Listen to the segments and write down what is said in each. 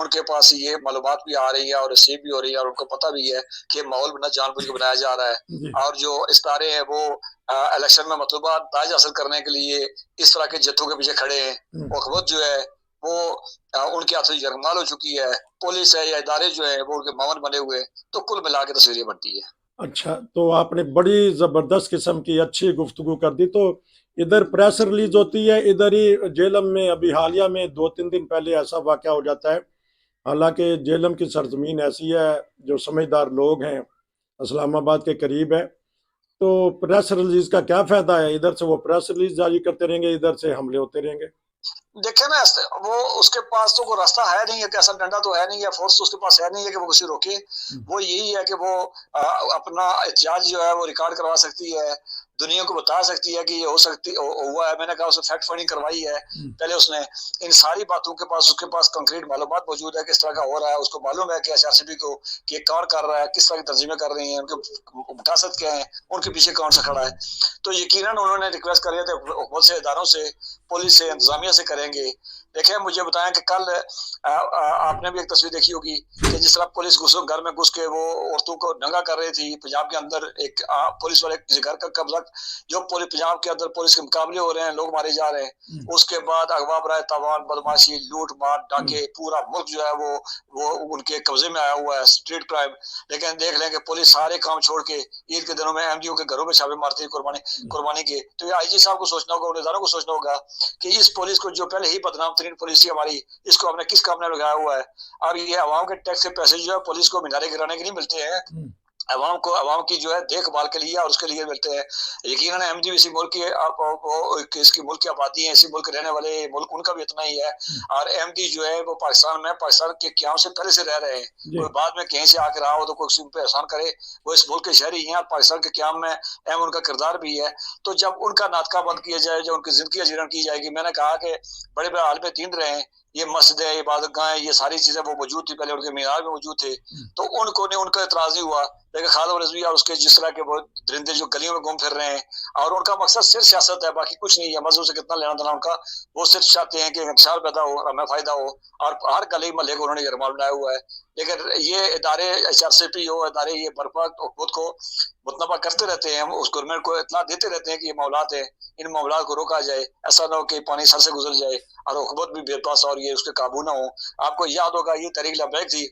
ان کے پاس یہ معلومات بھی آ رہی ہے اور ریسیو بھی ہو رہی ہے اور ان کو پتہ بھی ہے کہ ماحول بنا جان بوجھ کے بنایا جا رہا ہے اور جو ستارے ہیں وہ الیکشن میں مطلوبہ نتائج حاصل کرنے کے لیے اس طرح کے جتھوں کے پیچھے کھڑے ہیں. حکومت جو ہے وہ ان کے ہاتھوں یرغمال ہو چکی ہے, پولیس ہے یا ادارے جو ہیں وہ ان کے معاون بنے ہوئے, تو کل ملا کے تصویریں بنتی ہے. اچھا, تو آپ نے بڑی زبردست قسم کی اچھی گفتگو کر دی. تو ادھر پریس ریلیز ہوتی ہے, ادھر ہی جیلم میں ابھی حالیہ میں 2-3 دن پہلے ایسا واقعہ ہو جاتا ہے. حالانکہ جیلم کی سرزمین ایسی ہے جو سمجھدار لوگ ہیں, اسلام آباد کے قریب ہے, تو پریس ریلیز کا کیا فائدہ ہے؟ ادھر سے وہ پریس ریلیز جاری کرتے رہیں گے, ادھر سے حملے ہوتے رہیں گے. دیکھیں نا, وہ اس کے پاس تو کوئی راستہ ہے نہیں ہے کہ ایسا ڈنڈا تو ہے نہیں ہے, فورس تو اس کے پاس ہے نہیں ہے کہ وہ کسی روکے. وہ یہی ہے کہ وہ اپنا احتجاج جو ہے وہ ریکارڈ کروا سکتی ہے, دنیا کو بتا سکتی ہے کہ یہ ہو سکتی ہوا ہے. میں نے کہا اسے فیکٹ فائنڈنگ کروائی ہے پہلے اس نے, ان ساری باتوں کے پاس اس کے پاس کنکریٹ معلومات موجود ہے کہ اس طرح کا ہو رہا ہے. اس کو معلوم ہے کہ ایس آر سی بی کو کہ یہ کون کر رہا ہے, کس طرح کی تنظیمیں کر رہی ہیں, ان کے مقاصد کیا ہیں, ان کے پیچھے کون سا کھڑا ہے. تو یقیناً انہوں نے ریکویسٹ کری ہے تو حکومت سے, اداروں سے, پولیس سے, انتظامیہ سے کریں گے. دیکھیں مجھے بتائیں کہ کل آپ نے بھی ایک تصویر دیکھی ہوگی کہ جس طرح پولیس گھر میں گھس کے وہ عورتوں کو ننگا کر رہی تھی پنجاب کے اندر. ایک پولیس والے کسی گھر کا قبضہ, جو پنجاب کے اندر پولیس کے مقابلے ہو رہے ہیں, لوگ مارے جا رہے ہیں. اس کے بعد اغوا برائے تاوان, بدماشی, لوٹ مار, ڈاکے, پورا ملک جو ہے وہ ان کے قبضے میں آیا ہوا ہے, اسٹریٹ کرائم. لیکن دیکھ لیں کہ پولیس سارے کام چھوڑ کے عید کے دنوں میں ایم ڈیوں کے گھروں میں چھاپے مارتی ہے قربانی کے. تو یہ آئی جی صاحب کو سوچنا ہوگا, ان اداروں کو سوچنا ہوگا کہ اس پولیس کو, جو پہلے ہی بدنام ترین پولیس تھی ہماری, اس کو ہم نے کس کام میں لگایا ہوا ہے. اور یہ عوام کے ٹیکس کے پیسے جو ہے پولیس کو مینارے گرانے کے لیے ملتے ہیں, عوام کی جو ہے دیکھ بھال کے لیے اور اس کے لیے ملتے ہیں. یقیناً ایم ڈی اسی ملک کی اس کی ملک کی آبادی ہے, اسی ملک کے رہنے والے, ملک ان کا بھی اتنا ہی ہے. اور ایم ڈی جو ہے وہ پاکستان کے قیام سے پہلے سے رہ رہے ہیں. کوئی بعد میں کہیں سے آ کے رہا ہو تو کوئی پہ احسان کرے, وہ اس ملک کے شہری ہیں اور پاکستان کے قیام میں اہم ان کا کردار بھی ہے. تو جب ان کا ناطقہ بند کیا جائے, جب ان کی زندگی اجیرن کی جائے گی. میں نے کہا کہ بڑے بڑے عالم دین رہے ہیں, یہ مسجدیں, عبادت گاہیں, یہ ساری چیزیں وہ موجود تھی پہلے, ان کے مینار میں موجود تھے, تو ان کو ان کا اعتراض نہیں ہوا. لیکن خالد رضوی اور اس کے جس طرح کے وہ درندے جو گلیوں میں گھوم پھر رہے ہیں, اور ان کا مقصد صرف سیاست ہے, باقی کچھ نہیں ہے. مذہب سے کتنا لینا دینا ان کا, وہ صرف چاہتے ہیں کہ انتشار پیدا ہو, ہمیں فائدہ ہو, اور ہر گلی محلے کو انہوں نے یرغمال بنایا ہوا ہے. لیکن یہ ادارے, ایچ آر سی پی ہو, ادارے یہ برپا حکومت کو متنبع کرتے رہتے ہیں, اس گورنمنٹ کو اطلاع دیتے رہتے ہیں کہ یہ معاملات ہیں, ان معاملات کو روکا جائے. ایسا نہ ہو کہ پانی سر سے گزر جائے اور حکومت بھی بے پاس اور یہ اس کے قابو نہ ہو. آپ کو یاد ہوگا یہ تحریک لبیک تھی,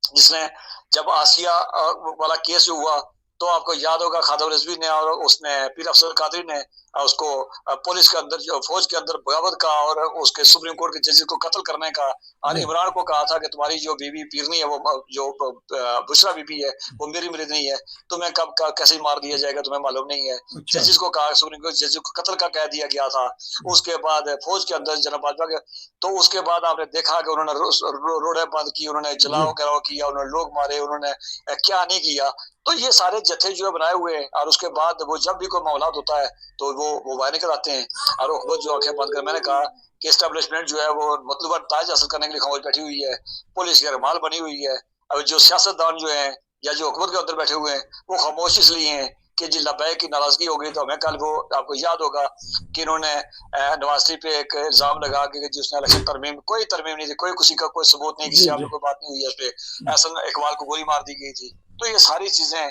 جس نے جب آسیہ والا کیس ہوا تو آپ کو یاد ہوگا خالد رضوی نے اور اس نے پیر افضل قادری نے اس کو پولیس کے اندر, جو فوج کے اندر بغاوت کا اور اس کے سپریم کورٹ کے ججز کو قتل کرنے کا, اور عمران کو کہا تھا کہ تمہاری جو بیوی پیرنی ہے, وہ جو بشرا بی بی ہے, وہ میری مرید نہیں ہے, تمہیں کب کیسے مار دیا جائے گا تمہیں معلوم نہیں ہے. ججز کو کہا, سپریم کورٹ ججز کو قتل کا کہہ دیا گیا تھا. اس کے بعد فوج کے اندر جناب باجوہ کے, تو اس کے بعد آپ نے دیکھا کہ انہوں نے روڈیں بند کی, انہوں نے جلاؤ گراؤ کیا, انہوں نے لوگ مارے, انہوں نے کیا نہیں کیا. تو یہ سارے جتھے جو بنائے ہوئے ہیں, اور اس کے بعد وہ جب بھی کوئی معاملات ہوتا ہے تو وہ باہر نکل آتے ہیں, اور حکومت جو آنکھیں بند کر, میں نے کہا کہ اسٹیبلشمنٹ جو ہے وہ مطلوبہ نتائج حاصل کرنے کے لیے خاموش بیٹھی ہوئی ہے, پولیس یرغمال بنی ہوئی ہے. اور جو سیاستدان جو ہیں یا جو حکومت کے اندر بیٹھے ہوئے ہیں وہ خاموش اس لیے ہیں کہ جی لبیک کی ناراضگی ہو گئی. تو ہمیں کل وہ آپ کو یاد ہوگا کہ انہوں نے نواز شریف پہ ایک الزام لگا کہ جس نے الیکشن ترمیم, کوئی ترمیم نہیں تھی, کوئی کسی کا کوئی ثبوت نہیں, کسی آپ کوئی بات نہیں ہوئی ہے, اس پہ احسن اقبال کو گولی مار دی گئی تھی. تو یہ ساری چیزیں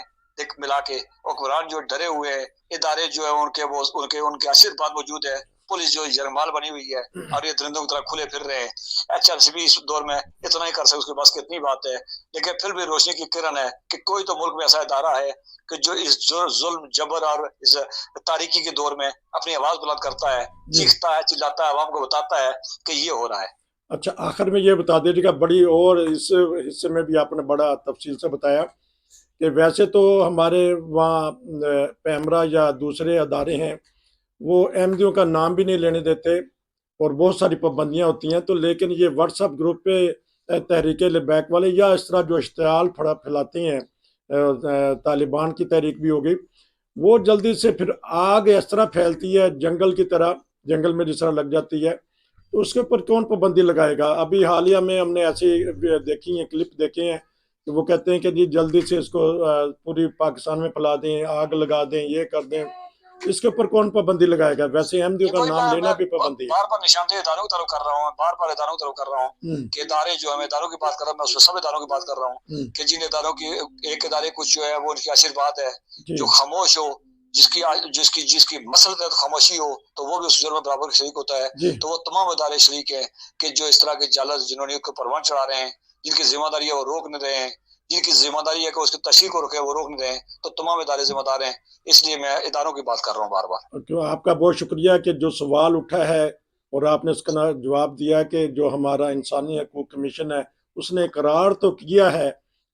ملا کے حکمران جو ڈرے ہوئے ہیں, ادارے جو ہے ان کے اشد بات موجود ہے, پولیس جو یرغمال بنی ہوئی ہے, اور یہ درندوں کی طرح کھلے پھر رہے ہیں. ایچ آر سی بھی اس دور میں اتنا ہی کر سکے, اس کے پاس کتنی بات ہے, لیکن پھر بھی روشنی کی کرن ہے کہ کوئی تو ملک میں ایسا ادارہ ہے کہ جو اس ظلم جبر اور اس تاریکی کے دور میں اپنی آواز بلند کرتا ہے, چیختا ہے, چلاتا ہے, عوام کو بتاتا ہے کہ یہ ہو رہا ہے. اچھا, آخر میں یہ بتا دیجیے گا, بڑی اور اس حصے میں بھی آپ نے بڑا تفصیل سے بتایا کہ ویسے تو ہمارے وہاں پیمرا یا دوسرے ادارے ہیں وہ ایم ڈیوں کا نام بھی نہیں لینے دیتے اور بہت ساری پابندیاں ہوتی ہیں, تو لیکن یہ واٹس ایپ گروپ پہ تحریک لبیک والے یا اس طرح جو اشتعال پھیلاتے ہیں, طالبان کی تحریک بھی ہوگی, وہ جلدی سے پھر آگ اس طرح پھیلتی ہے جنگل کی طرح, جنگل میں جس طرح لگ جاتی ہے, تو اس کے اوپر کون پابندی لگائے گا؟ ابھی حالیہ میں ہم نے ایسی دیکھی ہیں, کلپ دیکھے ہیں کہ وہ کہتے ہیں کہ جی جلدی سے اس کو پوری پاکستان میں پھیلا دیں, آگ لگا دیں, یہ کر دیں. اس کے اوپر کون پابندی لگائے گا؟ ویسے احمدیوں یہ کا کوئی نام میں لینا بھی پابندی ہے۔ بار بار نشاندہی اداروں کی طرف کر رہا ہوں، بار بار اداروں کی طرف کر رہا ہوں ہوں، کہ ادارے جو ہے میں اداروں کی بات کر رہا ہوں، میں اس میں سب اداروں کی بات کر رہا ہوں ہوں، کہ جن اداروں کی ایک ادارے کچھ جو ہے وہ ان کی آشرواد ہے، جی جو خاموش ہو، جس کی مسلط خاموشی ہو تو وہ بھی اس جرم میں برابر شریک ہوتا ہے، جی تو وہ تمام ادارے شریک ہیں کہ جو اس طرح کے جالت جنہوں نے پروان چڑھا رہے ہیں، جن کی ذمہ داری ہے وہ روک نہیں رہے ہیں، جن کی ذمہ داری ہے کہ اس کی تشہیر کو روکے وہ روک نہیں رہے ہیں، تو تمام ادارے ذمہ دار ہیں، اس لیے میں اداروں کی بات کر رہا ہوں بار بار۔ تو آپ کا بہت شکریہ کہ جو سوال اٹھا ہے اور آپ نے اس کا جواب دیا کہ جو ہمارا انسانی حقوق کمیشن ہے اس نے اقرار تو کیا ہے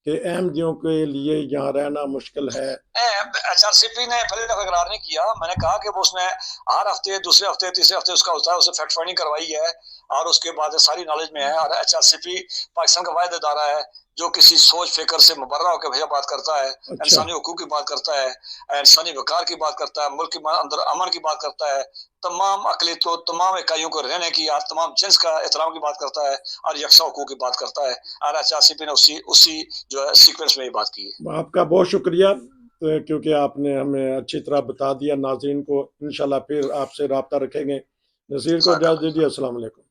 کہ احمدیوں کے لیے یہاں رہنا مشکل ہے۔ ایچ آر سی پی نے پہلے دفعہ اقرار نہیں کیا، میں نے کہا کہ وہ اس میں ہر ہفتے دوسرے ہفتے تیسرے ہفتے اس کا ہوتا ہے، اسے فیکٹ فائنڈنگ کروائی ہے اور اس کے بعد ساری نالج میں ہے، اور ایچ آر سی پی پاکستان کا واحد ادارہ ہے جو کسی سوچ فکر سے مبرہ ہو کے بھیا بات کرتا ہے، اچھا، انسانی حقوق کی بات کرتا ہے، انسانی وقار کی بات کرتا ہے، ملک کے اندر امن کی بات کرتا ہے، تمام اقلیتوں تمام اکائیوں کو رہنے کی اور تمام جنس کا احترام کی بات کرتا ہے اور یکساں حقوق کی بات کرتا ہے، اور ایچ آر سی پی نے اسی جو ہے سیکوینس میں یہ بات کی ہے۔ آپ کا بہت شکریہ کیونکہ آپ نے ہمیں اچھی طرح بتا دیا، ناظرین کو انشاءاللہ پھر آپ سے رابطہ رکھیں گے۔ نذیر کو جزاک اجازت اللہ۔ دیجیے، السلام علیکم۔